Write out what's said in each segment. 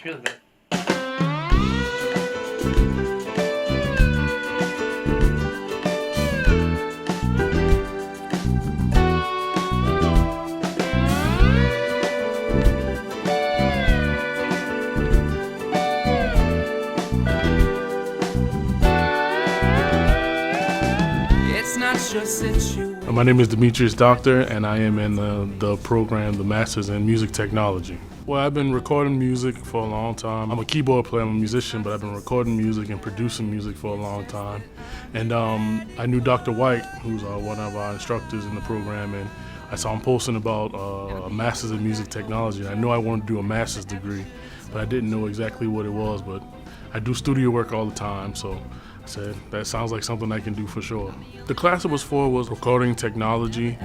It's really good. My name is Demetrius Doctor, and I am in the program, the Masters in Music Technology. Well, I've been recording music for a long time. I'm a keyboard player, I'm a musician, but I've been recording music and producing music for a long time. And I knew Dr. White, who's one of our instructors in the program, and I saw him posting about a Masters in Music Technology. I knew I wanted to do a master's degree, but I didn't know exactly what it was. But I do studio work all the time, so I said, that sounds like something I can do for sure. The class it was for was recording technology.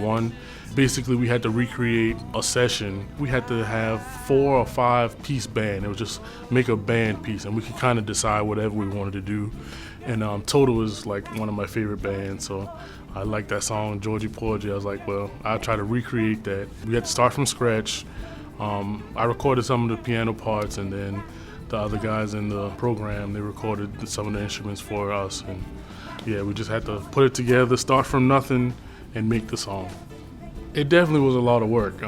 Basically we had to recreate a session. We had to have 4 or 5 piece band. It was just make a band piece, and we could kind of decide whatever we wanted to do. And Total is like one of my favorite bands, so I like that song, Georgie Porgy. I was like, well, I'll try to recreate that. We had to start from scratch. I recorded some of the piano parts, and then the other guys in the program, they recorded some of the instruments for us. And yeah, we just had to put it together, start from nothing, and make the song. It definitely was a lot of work.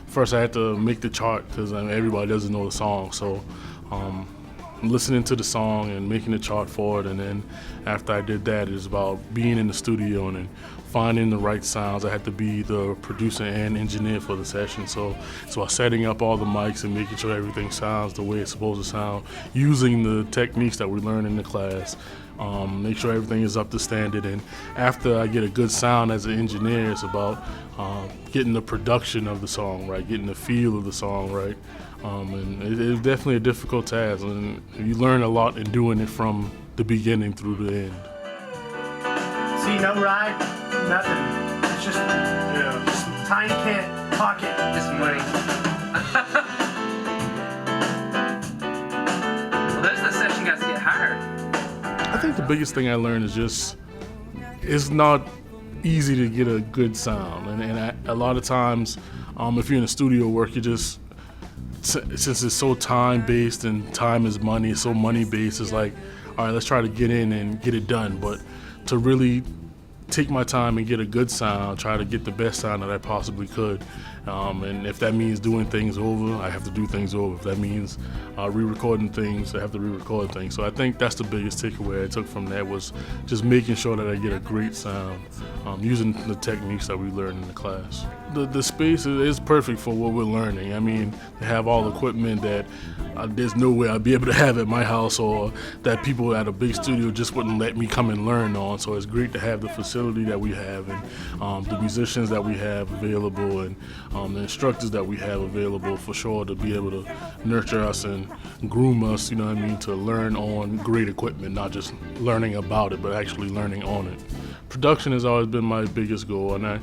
First I had to make the chart, because everybody doesn't know the song. So listening to the song and making the chart for it, and then after I did that, it was about being in the studio and then finding the right sounds. I had to be the producer and engineer for the session, so setting up all the mics and making sure everything sounds the way it's supposed to sound, using the techniques that we learn in the class, make sure everything is up to standard. And after I get a good sound as an engineer, it's about getting the production of the song right, getting the feel of the song right. And it's definitely a difficult task, and you learn a lot in doing it from the beginning through the end. See, no ride, nothing. It's just, just tiny kid, pocket. Just money. Well, there's the session guys get hired. I think the biggest thing I learned is just, it's not easy to get a good sound. And a lot of times, if you're in a studio work, you just, since it's so time-based and time is money, it's so money-based, it's like, all right, let's try to get in and get it done. But to really take my time and get a good sound, try to get the best sound that I possibly could. And if that means doing things over, I have to do things over. If that means re-recording things, I have to re-record things. So I think that's the biggest takeaway I took from that, was just making sure that I get a great sound, using the techniques that we learned in the class. The space is perfect for what we're learning. I mean, they have all the equipment that there's no way I'd be able to have at my house, or that people at a big studio just wouldn't let me come and learn on. So it's great to have the facility that we have, and the musicians that we have available, and the instructors that we have available, for sure, to be able to nurture us and groom us, you know what I mean, to learn on great equipment, not just learning about it, but actually learning on it. Production has always been my biggest goal, and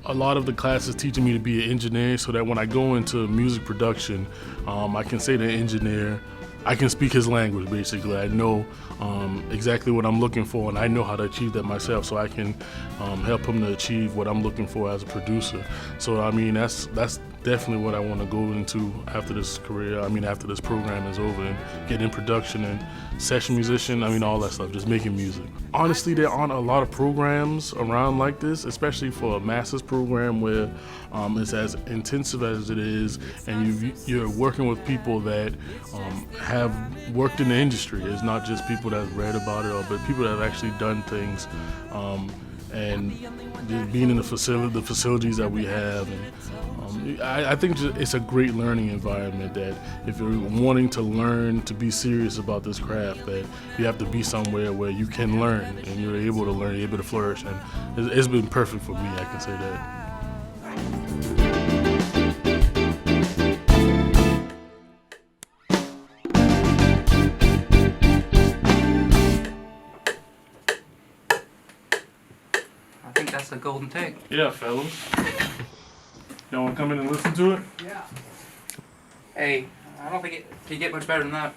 a lot of the classes teaching me to be an engineer, so that when I go into music production, I can say to the engineer, I can speak his language, basically. I know exactly what I'm looking for, and I know how to achieve that myself, so I can help him to achieve what I'm looking for as a producer. So I mean, that's definitely what I want to go into after this career. I mean, after this program is over, and get in production and session musician, I mean, all that stuff, just making music. Honestly, there aren't a lot of programs around like this, especially for a master's program where it's as intensive as it is, and you're working with people that have worked in the industry. It's not just people that have read about it, but people that have actually done things, and just being in the facilities that we have. And I think it's a great learning environment, that if you're wanting to learn, to be serious about this craft, that you have to be somewhere where you can learn, and you're able to learn, you're able to flourish. And it's been perfect for me, I can say that. I think that's the golden take. Yeah, fellas. Y'all want to come in and listen to it? Yeah. Hey, I don't think it can get much better than that.